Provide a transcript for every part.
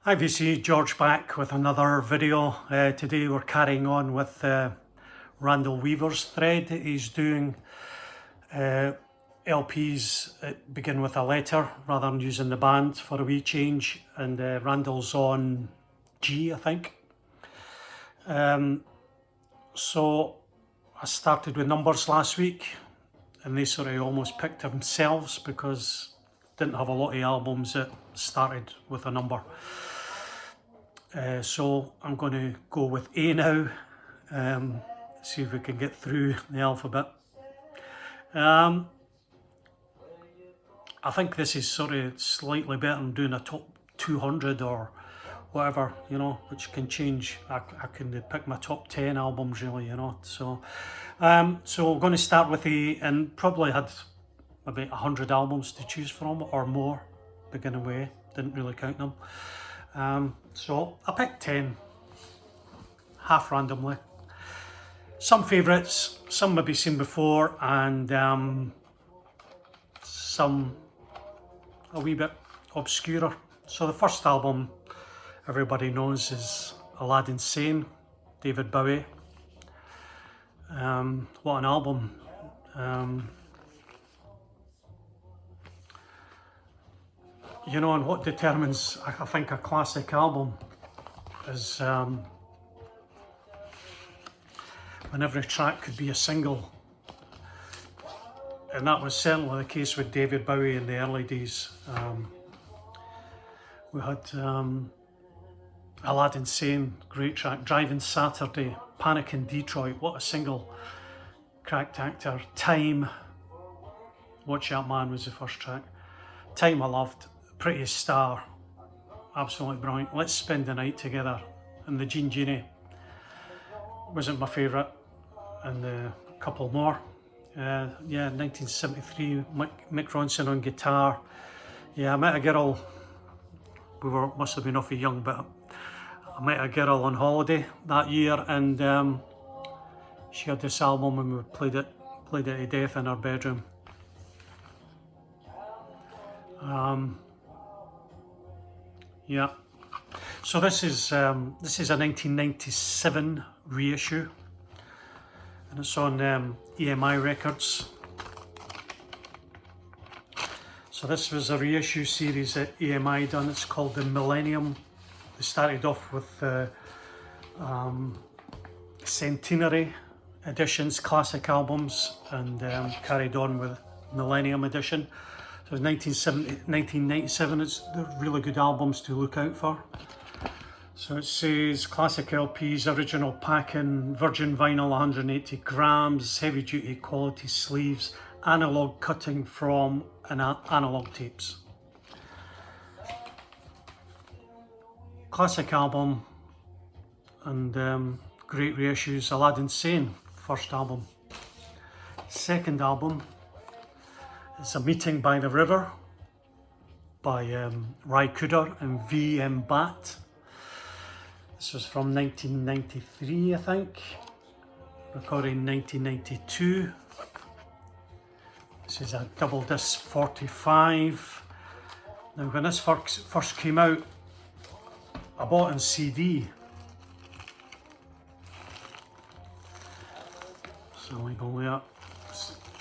Hi VC, George back with another video. Today we're carrying on with Randall Weaver's thread. He's doing LPs that begin with a letter rather than using the band for a wee change, and Randall's on G, I think. So I started with numbers last week and they sort of almost picked themselves because didn't have a lot of albums that started with a number. So I'm going to go with A now, see if we can get through the alphabet. I think this is sort of slightly better than doing a top 200 or whatever, you know, which can change. I can pick my top 10 albums really, you know. So we're going to start with A, and probably had about 100 albums to choose from or more beginning with A. Didn't really count them. So I picked 10, half randomly. Some favourites, some maybe seen before, and some a wee bit obscurer. So the first album everybody knows is Aladdin Sane, David Bowie. What an album. You know, and what determines, I think, a classic album is when every track could be a single. And that was certainly the case with David Bowie in the early days. We had Aladdin Sane, great track, Driving Saturday, Panic in Detroit, what a single, cracked actor, Time, Watch That Man was the first track, Time I loved, Prettiest Star, absolutely brilliant, Let's Spend the Night Together, and the Jean Genie wasn't my favourite, and a couple more. 1973, Mick Ronson on guitar. Yeah, I met a girl, must have been awfully young, but I met a girl on holiday that year, and she had this album and we played it to death in her bedroom. Yeah, so this is a 1997 reissue, and it's on EMI Records. So this was a reissue series that EMI done. It's called the Millennium. They started off with centenary editions, classic albums, and carried on with Millennium edition. So it was 1997, it's really good albums to look out for. So it says classic LPs, original packing, virgin vinyl 180 grams, heavy duty quality sleeves, analog cutting from analog tapes. Classic album and great reissues. Aladdin Sane, first album. Second album is A Meeting by the River by Ry Cooder and V.M. Bat. This was from 1993, I think. Recorded in 1992. This is a double disc 45. Now when this first came out, I bought it on CD. So we go there.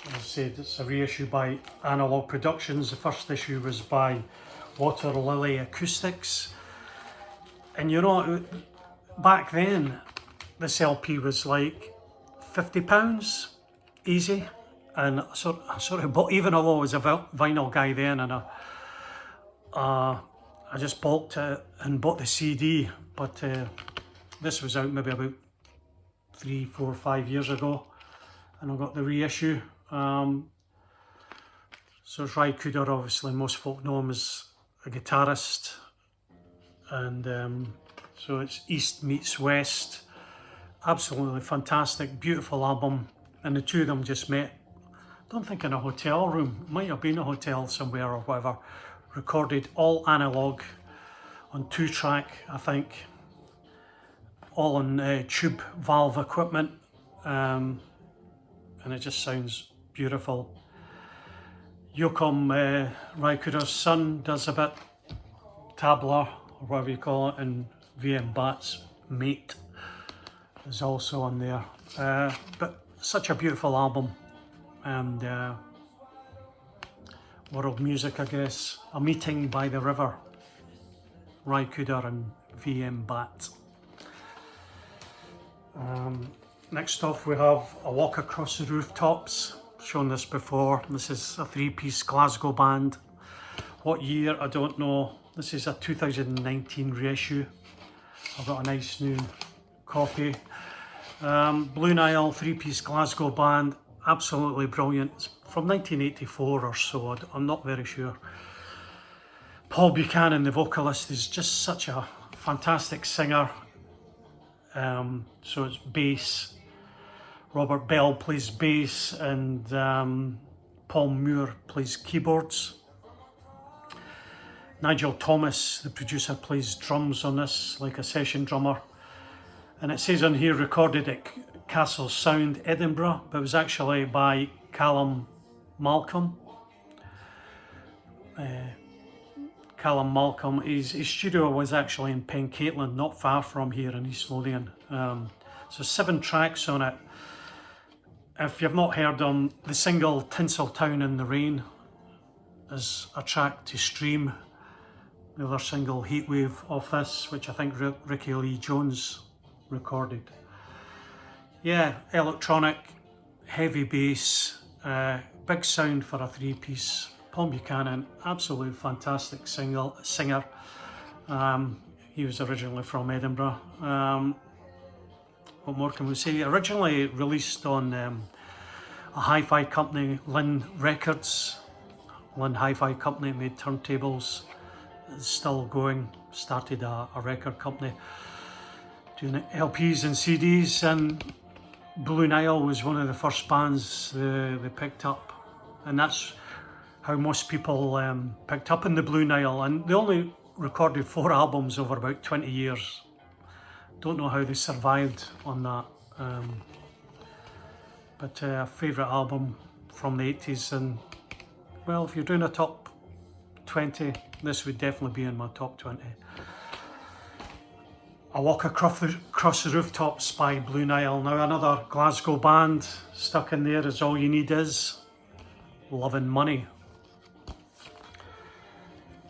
As I said, it's a reissue by Analog Productions. The first issue was by Water Lily Acoustics. And you know, back then, this LP was like £50, easy. And I sort of bought, even though I was a vinyl guy then, and I just bulked it and bought the CD. But this was out maybe about 3, 4, 5 years ago, and I got the reissue. So it's Ry Cooder, obviously most folk know him as a guitarist, and so it's East meets West. Absolutely fantastic, beautiful album, and the two of them just met, I don't think in a hotel room, might have been a hotel somewhere or whatever, recorded all analog on 2-track, I think, all on tube valve equipment, and it just sounds beautiful. Yoakum, Ry Cooder's son, does a bit tabla or whatever you call it, and VM Bat's Mate is also on there. But such a beautiful album, and world music, I guess. A Meeting by the River, Ry Cooder and VM Bat. Next off we have A Walk Across the Rooftops. Shown this before. This is a three-piece Glasgow band. What year, I don't know. This is a 2019 reissue. I've got a nice new copy. Blue Nile, three-piece Glasgow band. Absolutely brilliant. It's from 1984 or so, I'm not very sure. Paul Buchanan, the vocalist, is just such a fantastic singer. So it's bass. Robert Bell plays bass, and Paul Moore plays keyboards. Nigel Thomas, the producer, plays drums on this, like a session drummer. And it says on here, recorded at Castle Sound, Edinburgh, but it was actually by Callum Malcolm. Callum Malcolm, his studio was actually in Pencaitland, not far from here in East Lothian. So 7 tracks on it. If you've not heard them, the single Tinseltown in the Rain is a track to stream. The other single, Heatwave, off this, which I think Ricky Lee Jones recorded. Yeah, electronic, heavy bass, big sound for a three-piece. Paul Buchanan, absolutely fantastic singer. He was originally from Edinburgh. What more can we say? Originally released on a hi-fi company, Lynn Records. Lynn Hi-Fi Company made turntables. It's still going. Started a record company doing LPs and CDs, and Blue Nile was one of the first bands they picked up, and that's how most people picked up in the Blue Nile. And they only recorded 4 albums over about 20 years. Don't know how they survived on that, but a favourite album from the 80s, and well, if you're doing a top 20, this would definitely be in my top 20. A Walk Across the Rooftops by Blue Nile. Now another Glasgow band stuck in there is All You Need Is, Love and Money.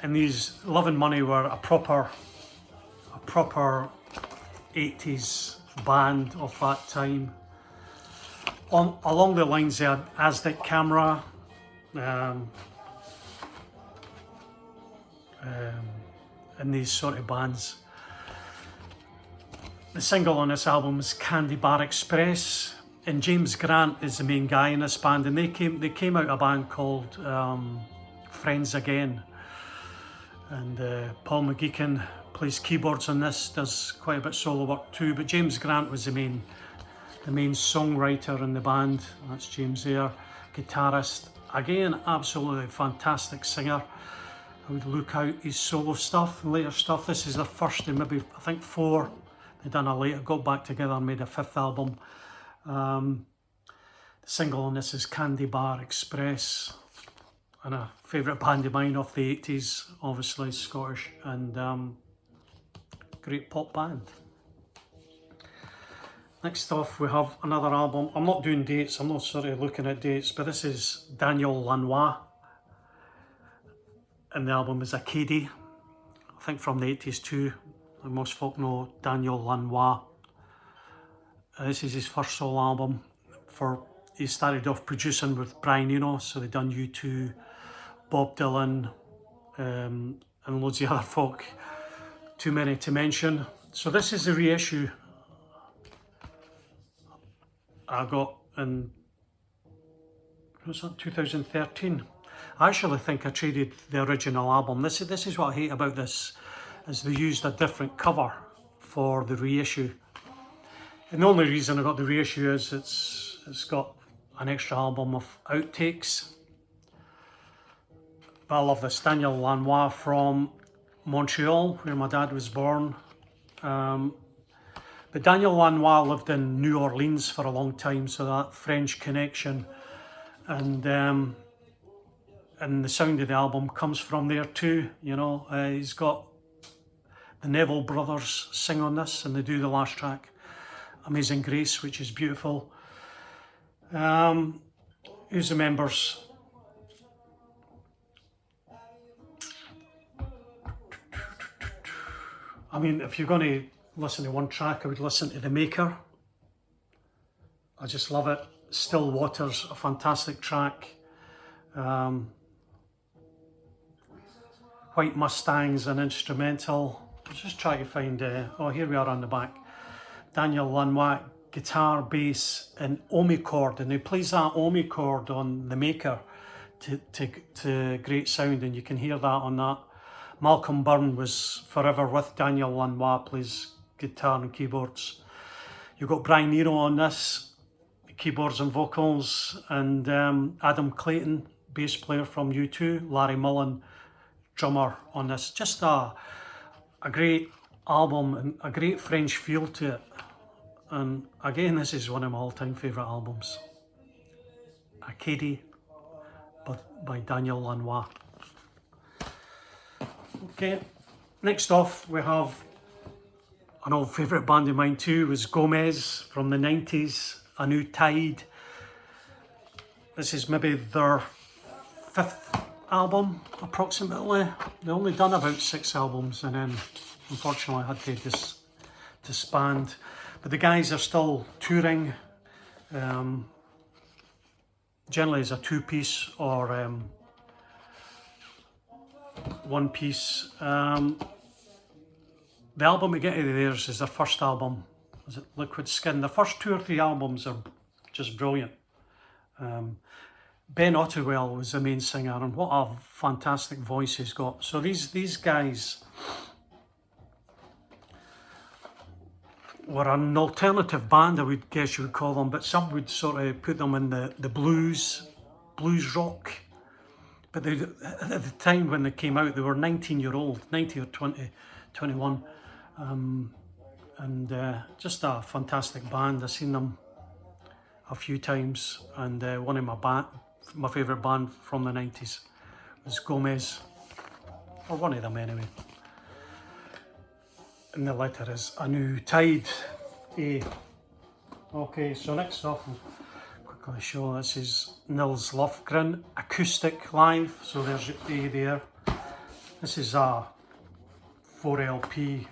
And these Love and Money were a proper 80s band of that time. Along the lines they had Aztec Camera, and these sort of bands. The single on this album is Candy Bar Express, and James Grant is the main guy in this band, and they came out a band called Friends Again, and Paul McGeechan plays keyboards on this, does quite a bit of solo work too, but James Grant was the main songwriter in the band. That's James there. Guitarist, again, absolutely fantastic singer. I would look out his solo stuff and later stuff. This is the first of maybe, I think, 4 they done a later, got back together and made a 5th album. The single on this is Candy Bar Express, and a favourite band of mine of the 80s, obviously Scottish, and great pop band. Next off we have another album. I'm not doing dates, I'm not sort of looking at dates, but this is Daniel Lanois, and the album is Acadie, I think from the 80s too. Most folk know Daniel Lanois. This is his first solo album. He started off producing with Brian Eno, so they done U2, Bob Dylan, and loads of other folk, too many to mention. So this is a reissue I got in, what's that, 2013. I actually think I traded the original album. This is what I hate about this, is they used a different cover for the reissue. And the only reason I got the reissue is it's got an extra album of outtakes. But I love this. Daniel Lanois from Montreal, where my dad was born. But Daniel Lanois lived in New Orleans for a long time, so that French connection and the sound of the album comes from there too. You know, he's got the Neville brothers sing on this, and they do the last track, Amazing Grace, which is beautiful. Who's the members? I mean, if you're going to listen to one track, I would listen to The Maker. I just love it. Still Waters, a fantastic track. White Mustangs, an instrumental. Let's just try to find, oh, here we are on the back. Daniel Lanois, guitar, bass, and Omi chord, and he plays that Omi chord on The Maker to great sound, and you can hear that on that. Malcolm Byrne was forever with Daniel Lanois, plays guitar and keyboards. You've got Brian Eno on this, keyboards and vocals, and Adam Clayton, bass player from U2, Larry Mullen, drummer on this. Just a great album and a great French feel to it. And again, this is one of my all-time favourite albums. Acadie by Daniel Lanois. Okay, next off we have an old favourite band of mine too, was Gomez from the 90s, A New Tide. This is maybe their 5th album, approximately. They only done about 6 albums and then unfortunately had to disband. But the guys are still touring, generally as a 2-piece or 1-piece. The album we get out of theirs is their first album, is it Liquid Skin? The first 2 or 3 albums are just brilliant. Ben Ottewell was the main singer, and what a fantastic voice he's got. So these guys were an alternative band, I would guess you would call them, but some would sort of put them in the blues rock. But they, at the time when they came out, they were 19-year-old, 19 or 20, 21. And just a fantastic band. I've seen them a few times, and one of my favourite band from the 90s was Gomez, or one of them anyway. And the letter is A New Tide, A. Okay, so next off, I'll quickly show, this is Nils Lofgren, acoustic live, so there's your A there. This is a 4 LP,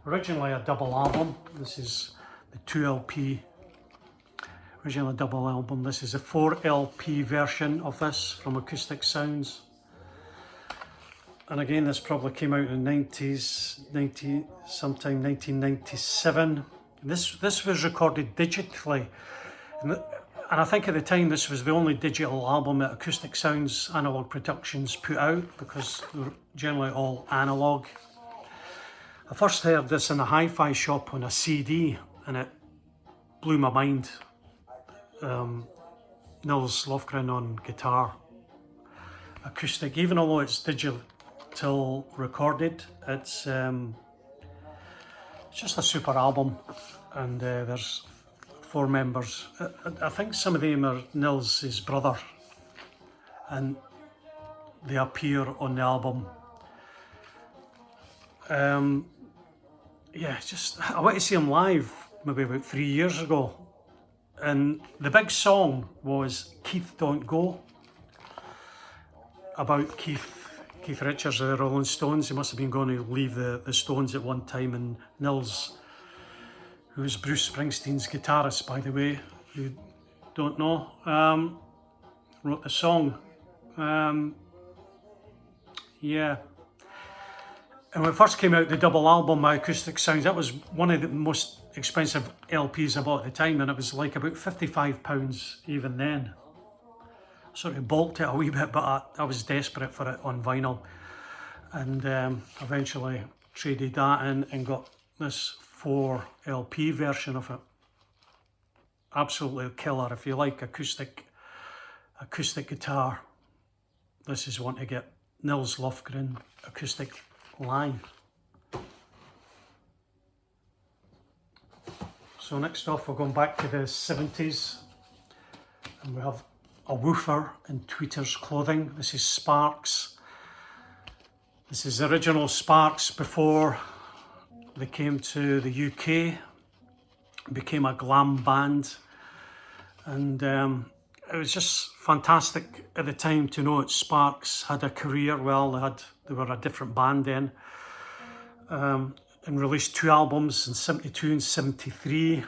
originally a double album. This is the 2 LP, originally a double album. This is a 4 LP version of this from Acoustic Sounds. And again, this probably came out in the 90s, sometime 1997. This was recorded digitally. And I think at the time this was the only digital album that Acoustic Sounds Analog Productions put out, because they were generally all analog. I first heard this in a hi-fi shop on a CD, and it blew my mind. Nils Lofgren on guitar, acoustic, even although it's digital recorded, it's just a super album. And there's 4 members. I think some of them are Nils' brother, and they appear on the album. Yeah, I went to see him live maybe about 3 years ago, and the big song was Keith Don't Go, about Keith Richards of the Rolling Stones. He must have been going to leave the Stones at one time, and Nils, who was Bruce Springsteen's guitarist, by the way, you don't know, wrote the song. Yeah. And when it first came out, the double album, My Acoustic Sounds, that was one of the most expensive LPs I bought at the time, and it was like about £55 even then. Sort of balked it a wee bit, but I was desperate for it on vinyl, and eventually traded that in and got this 4 LP version of it. Absolutely killer. If you like acoustic guitar, this is one to get. Nils Lofgren acoustic live. So next off, we're going back to the 70s, and we have a woofer in tweeter's clothing. This is Sparks. This is the original Sparks before they came to the UK, became a glam band, and it was just fantastic at the time to know that Sparks had a career. Well, they were a different band then, and released 2 albums in 72 and 73.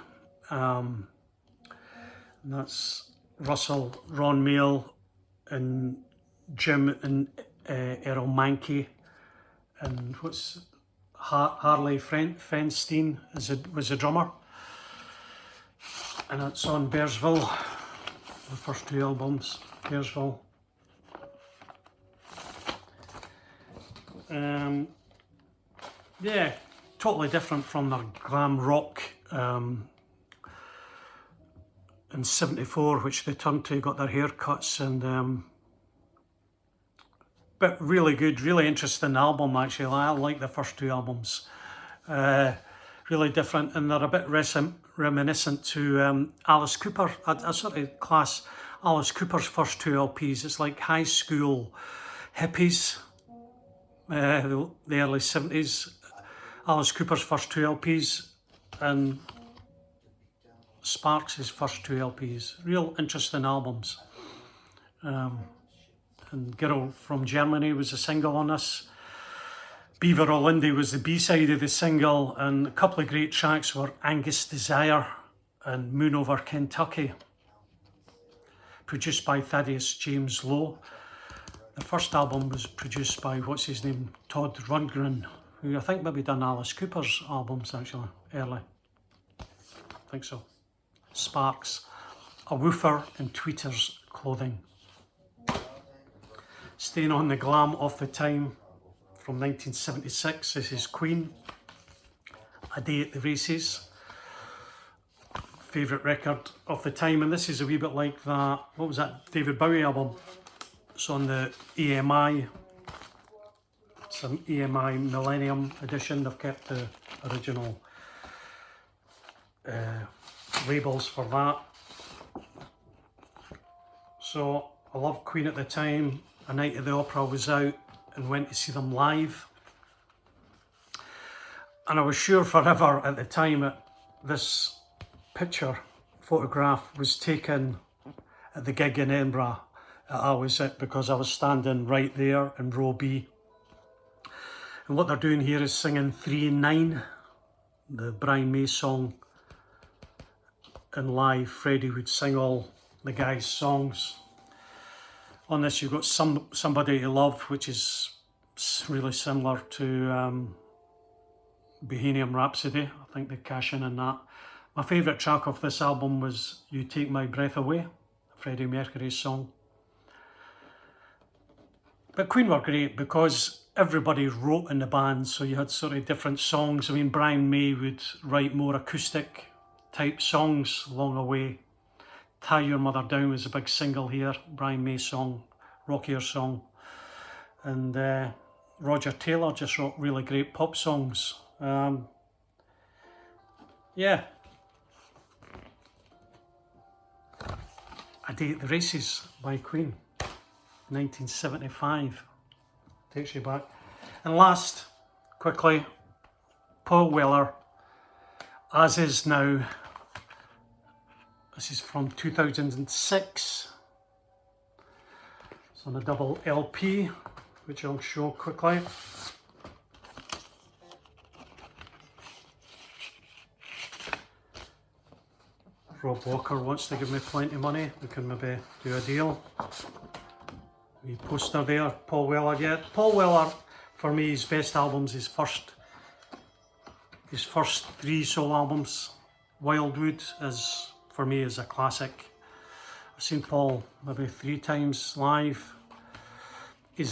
And that's Russell, Ron Mail, and Jim and Errol Mankey, and Harley Feinstein was the drummer, and it's on Bearsville, the first 2 albums, Bearsville. Yeah, totally different from their glam rock in 74, which they turned to, got their haircuts, and but really good, really interesting album actually. I like the first 2 albums. Really different, and they're a bit reminiscent to Alice Cooper. I sort of class Alice Cooper's first 2 LPs. It's like high school hippies, the early 70s. Alice Cooper's first 2 LPs, and Sparks' first 2 LPs. Real interesting albums. And Girl from Germany was a single on this. Beaver O'Lindy was the B-side of the single, and a couple of great tracks were Angus Desire and Moon Over Kentucky, produced by Thaddeus James Lowe. The first album was produced by, what's his name, Todd Rundgren, who I think maybe done Alice Cooper's albums actually, early. I think so. Sparks, a woofer in tweeters clothing. Staying on the glam of the time, from 1976, this is Queen, A Day at the Races. Favourite record of the time, and this is a wee bit like that, what was that, David Bowie album? It's on the EMI, some EMI Millennium Edition. They've kept the original labels for that. So I loved Queen at the time. A Night at the Opera was out and went to see them live. And I was sure forever at the time that this photograph was taken at the gig in Edinburgh that I was at, because I was standing right there in row B. And what they're doing here is singing 3 and 9, the Brian May song. And live, Freddie would sing all the guys' songs. On this you've got Somebody to Love, which is really similar to Bohemian Rhapsody. I think they cash in on that. My favourite track of this album was You Take My Breath Away, Freddie Mercury's song. But Queen were great because everybody wrote in the band, so you had sort of different songs. I mean, Brian May would write more acoustic type songs along the way. Tie Your Mother Down was a big single here, Brian May song, rockier song. And Roger Taylor just wrote really great pop songs. Yeah. A Day at the Races by Queen, 1975. Takes you back. And last, quickly, Paul Weller, As Is Now. This is from 2006. It's on a double LP, which I'll show quickly. Rob Walker wants to give me plenty of money. We can maybe do a deal. Wee poster there, Paul Weller. Yeah, Paul Weller, for me, his best albums, his first 3 solo albums. Wildwood is, for me, is a classic. I've seen Paul maybe 3 times live.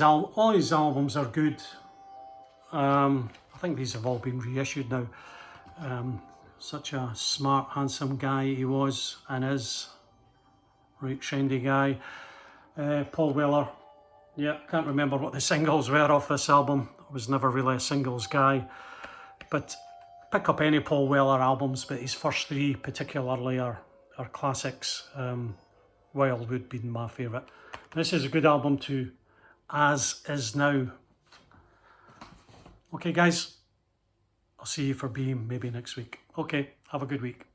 All his albums are good. I think these have all been reissued now. Such a smart, handsome guy he was and is. Right, trendy guy. Paul Weller. Yeah, can't remember what the singles were off this album. I was never really a singles guy. But pick up any Paul Weller albums, but his first 3 particularly are classics. Wildwood being my favourite. This is a good album too. As Is Now. Okay, guys, I'll see you for Beam maybe next week. Okay, have a good week.